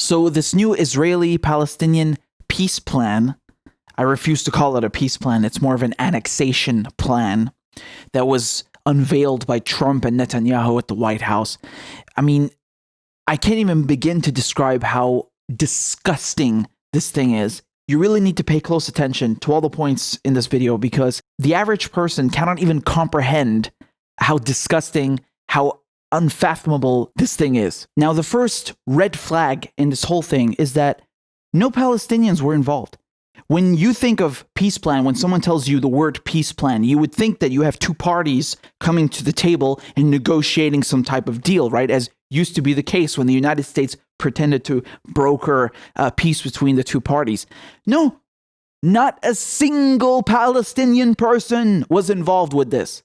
So this new Israeli-Palestinian peace plan, I refuse to call it a peace plan, it's more of an annexation plan that was unveiled by Trump and Netanyahu at the White House. I mean, I can't even begin to describe how disgusting this thing is. You really need to pay close attention to all the points in this video because the average person cannot even comprehend how disgusting, how unfathomable this thing is. Now, the first red flag in this whole thing is that no Palestinians were involved. When you think of peace plan, when someone tells you the word peace plan, you would think that you have two parties coming to the table and negotiating some type of deal, right? As used to be the case when the United States pretended to broker peace between the two parties. No, not a single Palestinian person was involved with this.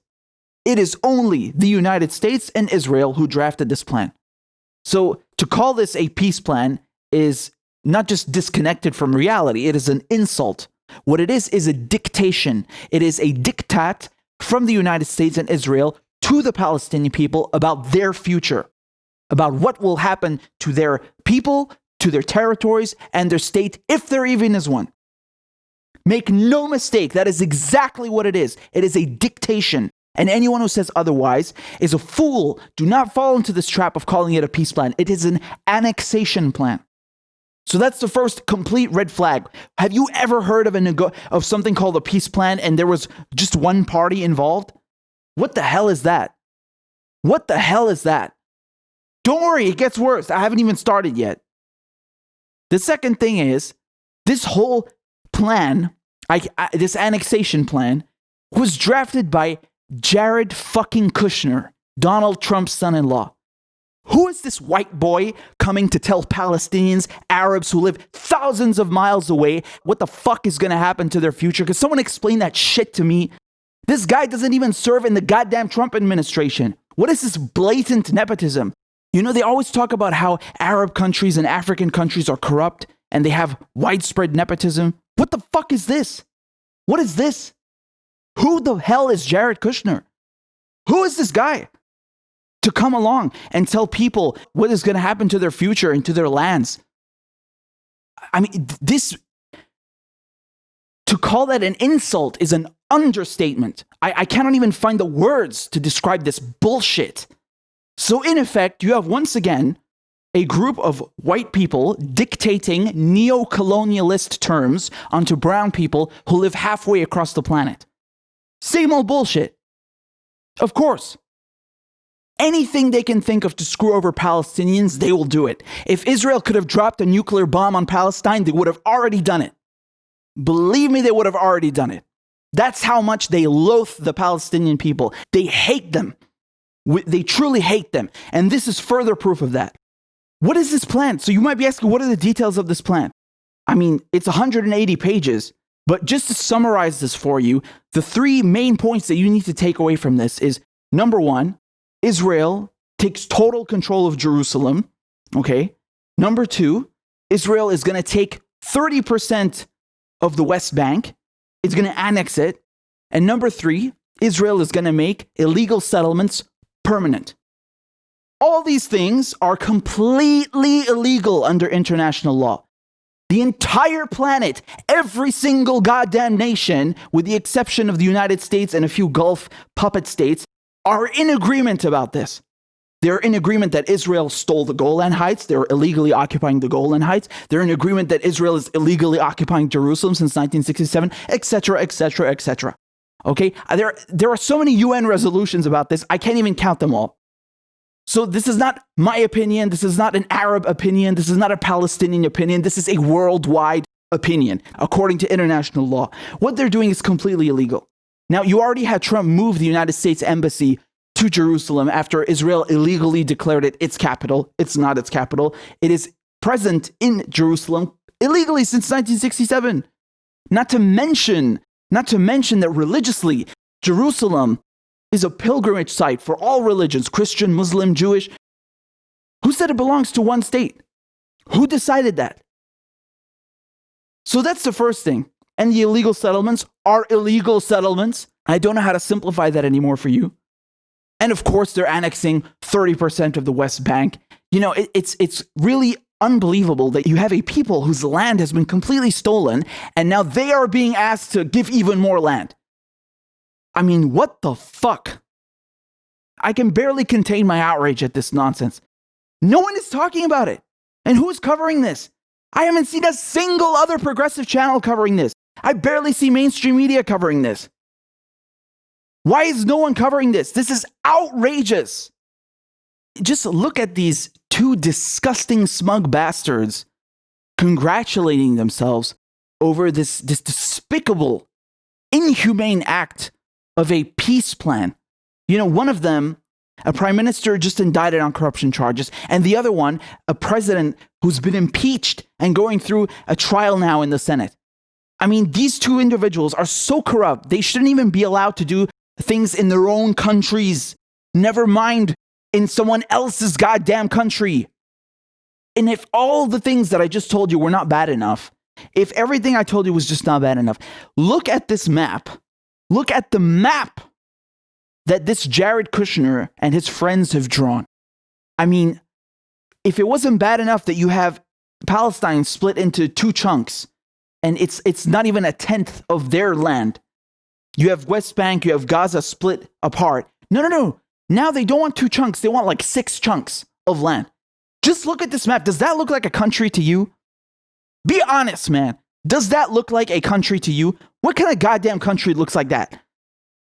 It is only the United States and Israel who drafted this plan. So to call this a peace plan is not just disconnected from reality, it is an insult. What it is a dictation. It is a diktat from the United States and Israel to the Palestinian people about their future, about what will happen to their people, to their territories, and their state, if there even is one. Make no mistake, that is exactly what it is. It is a dictation. And anyone who says otherwise is a fool. Do not fall into this trap of calling it a peace plan. It is an annexation plan. So that's the first complete red flag. Have you ever heard of something called a peace plan and there was just one party involved? What the hell is that? What the hell is that? Don't worry, it gets worse. I haven't even started yet. The second thing is, this whole plan, this annexation plan, was drafted by Jared fucking Kushner, Donald Trump's son-in-law. Who is this white boy coming to tell Palestinians, Arabs who live thousands of miles away, what the fuck is going to happen to their future? Could someone explain that shit to me? This guy doesn't even serve in the goddamn Trump administration. What is this blatant nepotism? You know, they always talk about how Arab countries and African countries are corrupt and they have widespread nepotism. What the fuck is this? What is this? Who the hell is Jared Kushner? Who is this guy to come along and tell people what is going to happen to their future and to their lands? I mean, to call that an insult is an understatement. I cannot even find the words to describe this bullshit. So in effect, you have once again a group of white people dictating neo-colonialist terms onto brown people who live halfway across the planet. Same old bullshit. Of course. Anything they can think of to screw over Palestinians, they will do it. If Israel could have dropped a nuclear bomb on Palestine, they would have already done it. Believe me, they would have already done it. That's how much they loathe the Palestinian people. They hate them. They truly hate them. And this is further proof of that. What is this plan? So you might be asking, what are the details of this plan? I mean, it's 180 pages. But just to summarize this for you, the three main points that you need to take away from this is, number one, Israel takes total control of Jerusalem, okay? Number two, Israel is going to take 30% of the West Bank. It's going to annex it. And number three, Israel is going to make illegal settlements permanent. All these things are completely illegal under international law. The entire planet, every single goddamn nation, with the exception of the United States and a few Gulf puppet states, are in agreement about this. They're in agreement that Israel stole the Golan Heights. They're illegally occupying the Golan Heights. They're in agreement that Israel is illegally occupying Jerusalem since 1967, etc., etc., etc. Okay? There are so many UN resolutions about this, I can't even count them all. So this is not my opinion. This is not an Arab opinion. This is not a Palestinian opinion. This is a worldwide opinion, according to international law. What they're doing is completely illegal. Now, you already had Trump move the United States Embassy to Jerusalem after Israel illegally declared it its capital. It's not its capital. It is present in Jerusalem illegally since 1967. Not to mention that religiously, Jerusalem is a pilgrimage site for all religions, Christian, Muslim, Jewish. Who said it belongs to one state? Who decided that? So that's the first thing. And the illegal settlements are illegal settlements. I don't know how to simplify that anymore for you. And of course, they're annexing 30% of the West Bank. You know, it's really unbelievable that you have a people whose land has been completely stolen, and now they are being asked to give even more land. I mean, what the fuck? I can barely contain my outrage at this nonsense. No one is talking about it. And who's covering this? I haven't seen a single other progressive channel covering this. I barely see mainstream media covering this. Why is no one covering this? This is outrageous. Just look at these two disgusting smug bastards congratulating themselves over this despicable, inhumane act of a peace plan. You know, one of them, a prime minister just indicted on corruption charges, and the other one, a president who's been impeached and going through a trial now in the Senate. I mean, these two individuals are so corrupt, they shouldn't even be allowed to do things in their own countries, never mind in someone else's goddamn country. And if all the things that I just told you were not bad enough, if everything I told you was just not bad enough, look at this map. Look at the map that this Jared Kushner and his friends have drawn. I mean, if it wasn't bad enough that you have Palestine split into two chunks, and it's not even a tenth of their land. You have West Bank, you have Gaza split apart. No. Now they don't want two chunks. They want like 6 chunks of land. Just look at this map. Does that look like a country to you? Be honest, man. Does that look like a country to you? What kind of goddamn country looks like that?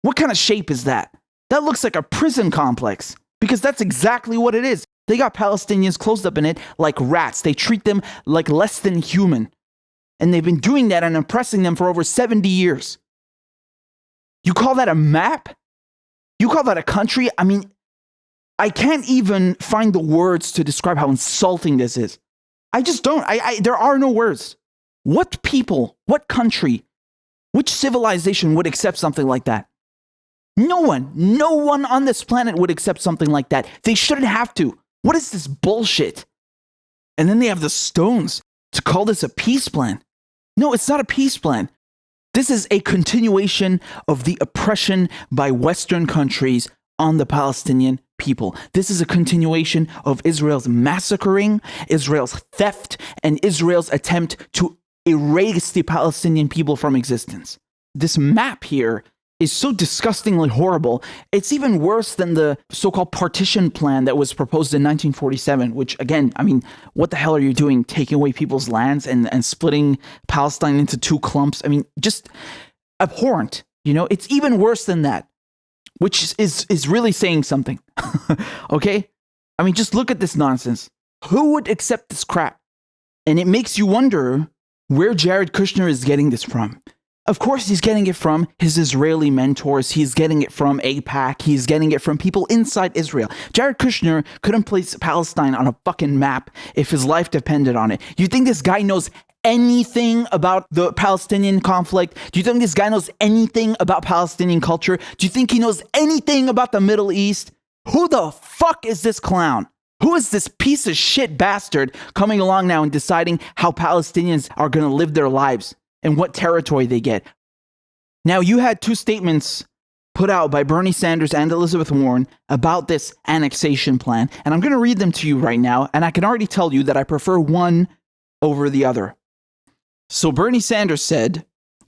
What kind of shape is that? That looks like a prison complex, because that's exactly what it is. They got Palestinians closed up in it like rats. They treat them like less than human. And they've been doing that and oppressing them for over 70 years. You call that a map? You call that a country? I mean, I can't even find the words to describe how insulting this is. I just don't. There are no words. What people, what country, which civilization would accept something like that? No one on this planet would accept something like that. They shouldn't have to. What is this bullshit? And then they have the stones to call this a peace plan. No, it's not a peace plan. This is a continuation of the oppression by Western countries on the Palestinian people. This is a continuation of Israel's massacring, Israel's theft, and Israel's attempt to erase the Palestinian people from existence. This map here is so disgustingly horrible. It's even worse than the so-called partition plan that was proposed in 1947, which, again, I mean, what the hell are you doing, taking away people's lands and splitting Palestine into 2 clumps? I mean, just abhorrent, you know? It's even worse than that, which is really saying something, okay? I mean, just look at this nonsense. Who would accept this crap? And it makes you wonder where Jared Kushner is getting this from. Of course, he's getting it from his Israeli mentors. He's getting it from AIPAC. He's getting it from people inside Israel. Jared Kushner couldn't place Palestine on a fucking map if his life depended on it. You think this guy knows anything about the Palestinian conflict? Do you think this guy knows anything about Palestinian culture? Do you think he knows anything about the Middle East? Who the fuck is this clown? Who is this piece of shit bastard coming along now and deciding how Palestinians are going to live their lives and what territory they get? Now, you had 2 statements put out by Bernie Sanders and Elizabeth Warren about this annexation plan, and I'm going to read them to you right now, and I can already tell you that I prefer one over the other. So Bernie Sanders said,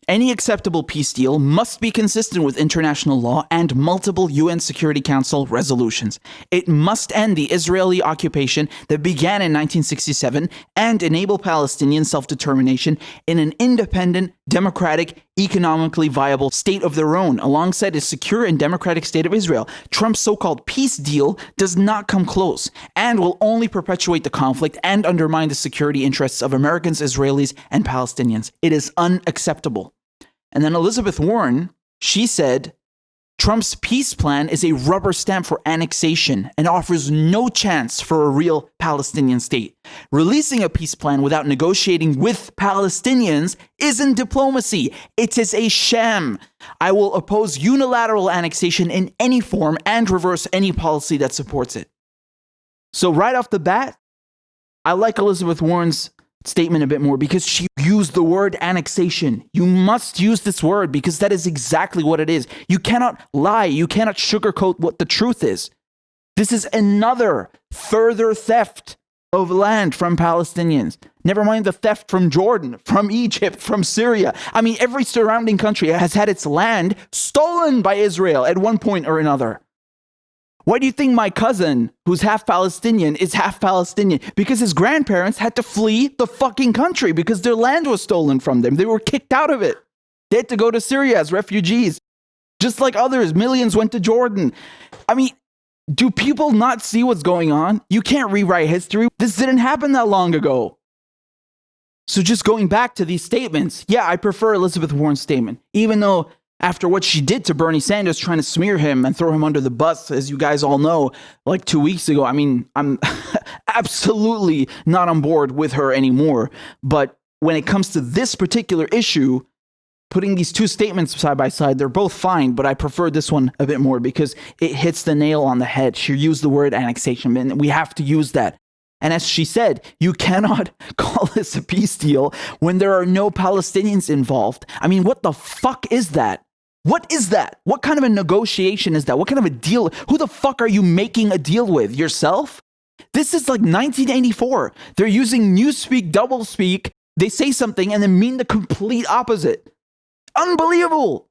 any acceptable peace deal must be consistent with international law and multiple UN Security Council resolutions. It must end the Israeli occupation that began in 1967 and enable Palestinian self-determination in an independent, democratic, economically viable state of their own, alongside a secure and democratic state of Israel. Trump's so-called peace deal does not come close and will only perpetuate the conflict and undermine the security interests of Americans, Israelis, and Palestinians. It is unacceptable. And then Elizabeth Warren, she said, Trump's peace plan is a rubber stamp for annexation and offers no chance for a real Palestinian state. Releasing a peace plan without negotiating with Palestinians isn't diplomacy. It is a sham. I will oppose unilateral annexation in any form and reverse any policy that supports it. So right off the bat, I like Elizabeth Warren's statement a bit more because she used the word annexation. You must use this word because that is exactly what it is. You cannot lie. You cannot sugarcoat what the truth is. This is another further theft of land from Palestinians. Never mind the theft from Jordan, from Egypt, from Syria. I mean, every surrounding country has had its land stolen by Israel at one point or another. Why do you think my cousin, who's half Palestinian, is half Palestinian? Because his grandparents had to flee the fucking country because their land was stolen from them. They were kicked out of it. They had to go to Syria as refugees. Just like others, millions went to Jordan. I mean, do people not see what's going on? You can't rewrite history. This didn't happen that long ago. So just going back to these statements, yeah, I prefer Elizabeth Warren's statement, even though after what she did to Bernie Sanders, trying to smear him and throw him under the bus, as you guys all know, like 2 weeks ago, I mean, I'm absolutely not on board with her anymore. But when it comes to this particular issue, putting these two statements side by side, they're both fine, but I prefer this one a bit more because it hits the nail on the head. She used the word annexation, and we have to use that. And as she said, you cannot call this a peace deal when there are no Palestinians involved. I mean, what the fuck is that? What is that? What kind of a negotiation is that? What kind of a deal? Who the fuck are you making a deal with? Yourself? This is like 1984. They're using newspeak, doublespeak. They say something and then mean the complete opposite. Unbelievable.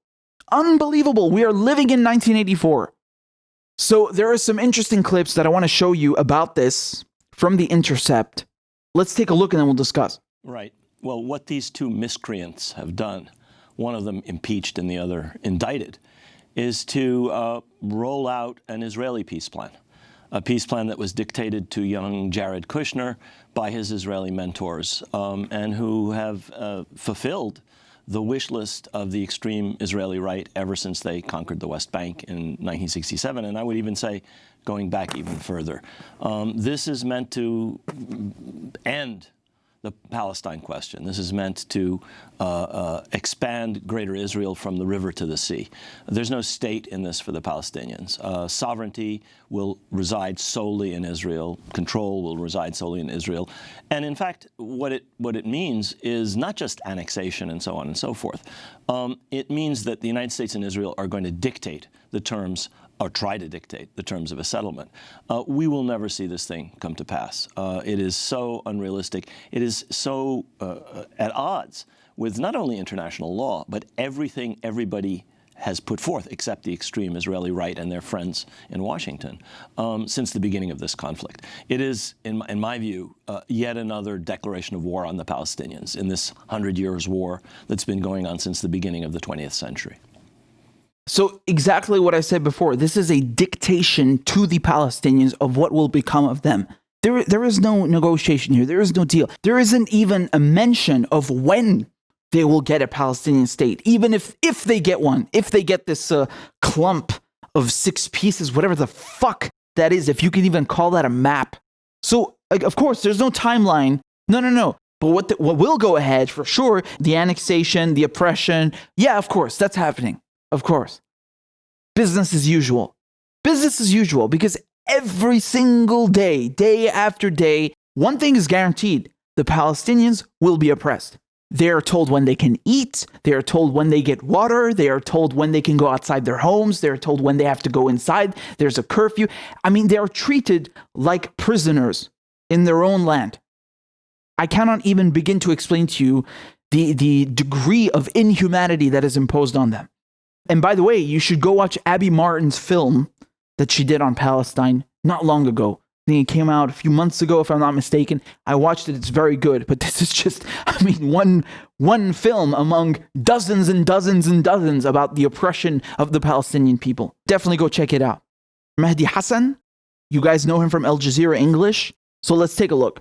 Unbelievable. We are living in 1984. So there are some interesting clips that I want to show you about this from The Intercept. Let's take a look and then we'll discuss. Right. Well, what these two miscreants have done, one of them impeached and the other indicted, is to roll out an Israeli peace plan, a peace plan that was dictated to young Jared Kushner by his Israeli mentors, and who have fulfilled the wish list of the extreme Israeli right ever since they conquered the West Bank in 1967, and I would even say going back even further. This is meant to end the Palestine question. This is meant to expand Greater Israel from the river to the sea. There's no state in this for the Palestinians. Sovereignty will reside solely in Israel. Control will reside solely in Israel. And in fact, what it means is not just annexation and so on and so forth. It means that the United States and Israel are going to dictate the terms or try to dictate the terms of a settlement. We will never see this thing come to pass. It is so unrealistic. It is so at odds with not only international law, but everything everybody has put forth, except the extreme Israeli right and their friends in Washington, since the beginning of this conflict. It is, in my view, yet another declaration of war on the Palestinians in this 100 years war that's been going on since the beginning of the 20th century. So exactly what I said before, this is a dictation to the Palestinians of what will become of them. There is no negotiation here. There is no deal. There isn't even a mention of when they will get a Palestinian state, even if they get one, if they get this clump of 6 pieces, whatever the fuck that is, if you can even call that a map. So, of course, there's no timeline. No. But what will go ahead for sure, the annexation, the oppression, yeah, of course, that's happening. Of course. Business as usual. Business as usual, because every single day, day after day, one thing is guaranteed. The Palestinians will be oppressed. They are told when they can eat. They are told when they get water. They are told when they can go outside their homes. They are told when they have to go inside. There's a curfew. I mean, they are treated like prisoners in their own land. I cannot even begin to explain to you the degree of inhumanity that is imposed on them. And by the way, you should go watch Abby Martin's film that she did on Palestine not long ago. I think it came out a few months ago, if I'm not mistaken. I watched it. It's very good. But this is just, I mean, one film among dozens and dozens and dozens about the oppression of the Palestinian people. Definitely go check it out. Mehdi Hassan, you guys know him from Al Jazeera English. So let's take a look.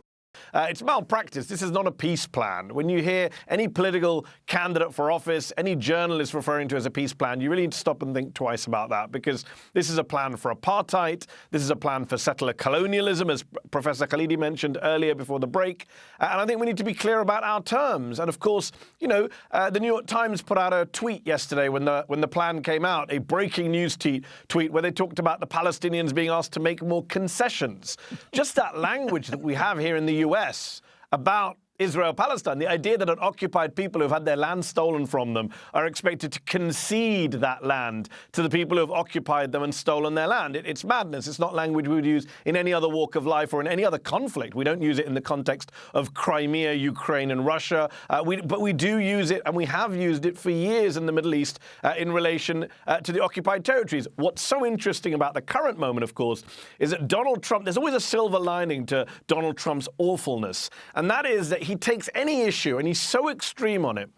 It's malpractice. This is not a peace plan. When you hear any political candidate for office, any journalist referring to it as a peace plan, you really need to stop and think twice about that, because this is a plan for apartheid. This is a plan for settler colonialism, as Professor Khalidi mentioned earlier before the break. And I think we need to be clear about our terms. And of course, you know, the New York Times put out a tweet yesterday when the plan came out, a breaking news tweet where they talked about the Palestinians being asked to make more concessions. Just that language that we have here in the US about Israel-Palestine, the idea that an occupied people who've had their land stolen from them are expected to concede that land to the people who have occupied them and stolen their land. It's madness. It's not language we would use in any other walk of life or in any other conflict. We don't use it in the context of Crimea, Ukraine, and Russia. But we do use it, and we have used it for years in the Middle East in relation to the occupied territories. What's so interesting about the current moment, of course, is that Donald Trump, there's always a silver lining to Donald Trump's awfulness, and that is that he takes any issue and he's so extreme on it.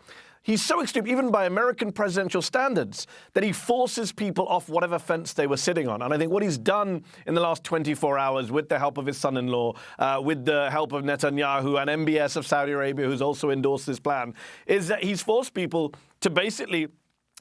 He's so extreme, even by American presidential standards, that he forces people off whatever fence they were sitting on. And I think what he's done in the last 24 hours, with the help of his son-in-law, with the help of Netanyahu and MBS of Saudi Arabia, who's also endorsed this plan, is that he's forced people to basically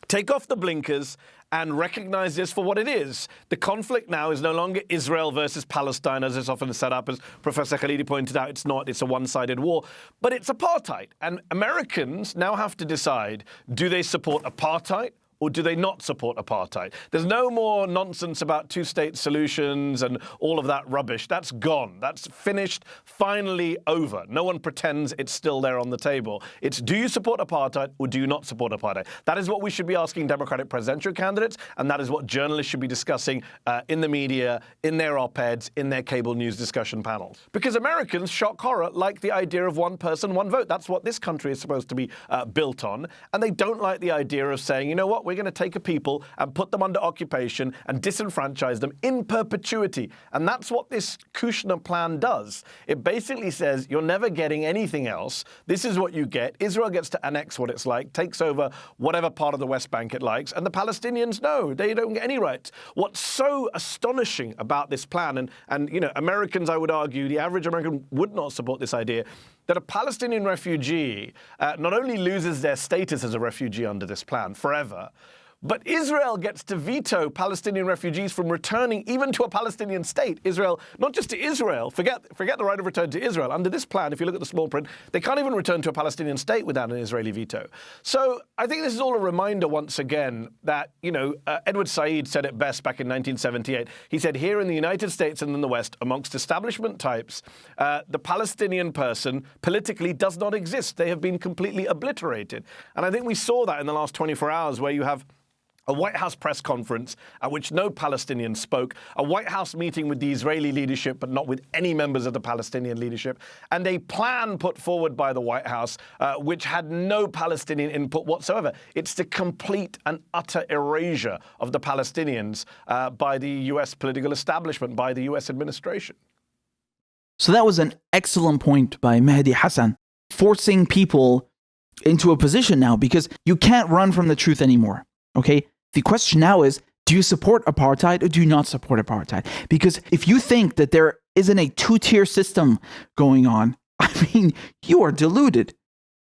take off the blinkers and recognize this for what it is. The conflict now is no longer Israel versus Palestine, as it's often set up. As Professor Khalidi pointed out, it's not. It's a one-sided war. But it's apartheid. And Americans now have to decide, do they support apartheid or do they not support apartheid? There's no more nonsense about two-state solutions and all of that rubbish. That's gone. That's finished, finally over. No one pretends it's still there on the table. It's, do you support apartheid or do you not support apartheid? That is what we should be asking Democratic presidential candidates, and that is what journalists should be discussing in the media, in their op-eds, in their cable news discussion panels. Because Americans, shock horror, like the idea of one person, one vote. That's what this country is supposed to be built on. And they don't like the idea of saying, you know what, we're going to take a people and put them under occupation and disenfranchise them in perpetuity. And that's what this Kushner plan does. It basically says you're never getting anything else. This is what you get. Israel gets to annex what it's like, takes over whatever part of the West Bank it likes, and the Palestinians, no, they don't get any rights. What's so astonishing about this plan, and you know, Americans, I would argue, the average American would not support this idea, that a Palestinian refugee not only loses their status as a refugee under this plan forever, but Israel gets to veto Palestinian refugees from returning even to a Palestinian state. Israel, not just to Israel, forget the right of return to Israel. Under this plan, if you look at the small print, they can't even return to a Palestinian state without an Israeli veto. So I think this is all a reminder once again that, you know, Edward Said said it best back in 1978. He said, here in the United States and in the West, amongst establishment types, the Palestinian person politically does not exist. They have been completely obliterated. And I think we saw that in the last 24 hours, where you have a White House press conference at which no Palestinians spoke, a White House meeting with the Israeli leadership but not with any members of the Palestinian leadership, and a plan put forward by the White House which had no Palestinian input whatsoever. It's the complete and utter erasure of the Palestinians by the US political establishment, by the US administration. So that was an excellent point by Mehdi Hassan, forcing people into a position now, because you can't run from the truth anymore. Okay? The question now is, do you support apartheid or do you not support apartheid? Because if you think that there isn't a two-tier system going on, I mean, you are deluded.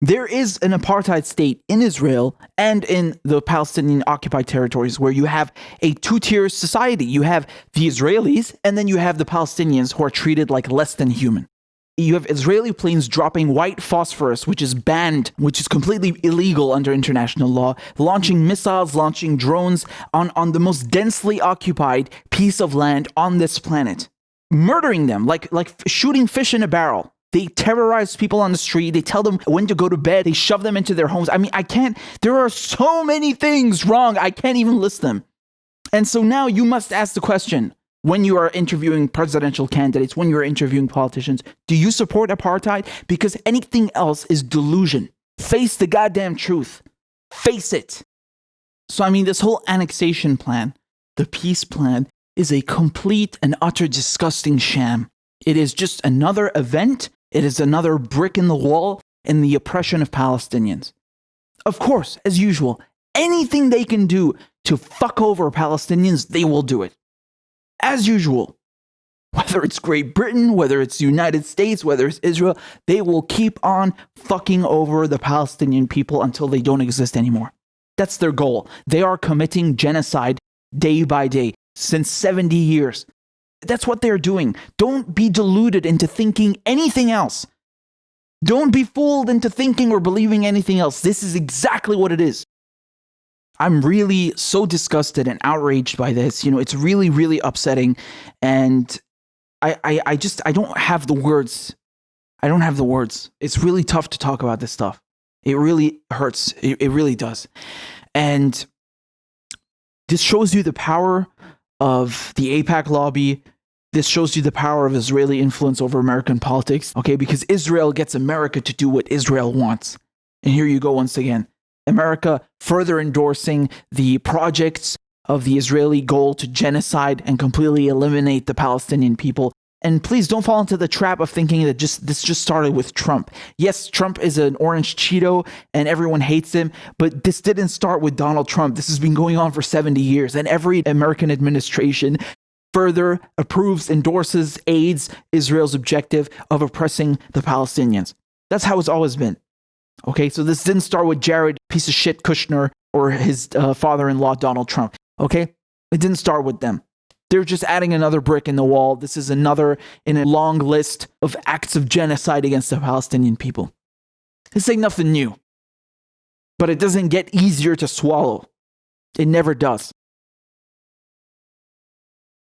There is an apartheid state in Israel and in the Palestinian occupied territories where you have a two-tier society. You have the Israelis and then you have the Palestinians who are treated like less than human. You have Israeli planes dropping white phosphorus, which is banned, which is completely illegal under international law, launching missiles, launching drones on the most densely occupied piece of land on this planet, murdering them like shooting fish in a barrel. They terrorize people on the street. They tell them when to go to bed. They shove them into their homes. I mean, there are so many things wrong. I can't even list them. And so now you must ask the question, when you are interviewing presidential candidates, when you're interviewing politicians, do you support apartheid? Because anything else is delusion. Face the goddamn truth. Face it. So, I mean, this whole annexation plan, the peace plan, is a complete and utter disgusting sham. It is just another event. It is another brick in the wall in the oppression of Palestinians. Of course, as usual, anything they can do to fuck over Palestinians, they will do it. As usual, whether it's Great Britain, whether it's the United States, whether it's Israel, they will keep on fucking over the Palestinian people until they don't exist anymore. That's their goal. They are committing genocide day by day since 70 years. That's what they're doing. Don't be deluded into thinking anything else. Don't be fooled into thinking or believing anything else. This is exactly what it is. I'm really so disgusted and outraged by this. You know, it's really, really upsetting. And I don't have the words. I don't have the words. It's really tough to talk about this stuff. It really hurts. It really does. And this shows you the power of the AIPAC lobby. This shows you the power of Israeli influence over American politics, okay? Because Israel gets America to do what Israel wants. And here you go once again. America further endorsing the projects of the Israeli goal to genocide and completely eliminate the Palestinian people. And please don't fall into the trap of thinking that this just started with Trump. Yes, Trump is an orange Cheeto and everyone hates him, but this didn't start with Donald Trump. This has been going on for 70 years, and every American administration further approves, endorses, aids Israel's objective of oppressing the Palestinians. That's how it's always been. Okay, so this didn't start with Jared, piece of shit Kushner, or his father-in-law, Donald Trump. Okay, it didn't start with them. They're just adding another brick in the wall. This is another in a long list of acts of genocide against the Palestinian people. This ain't nothing new. But it doesn't get easier to swallow. It never does.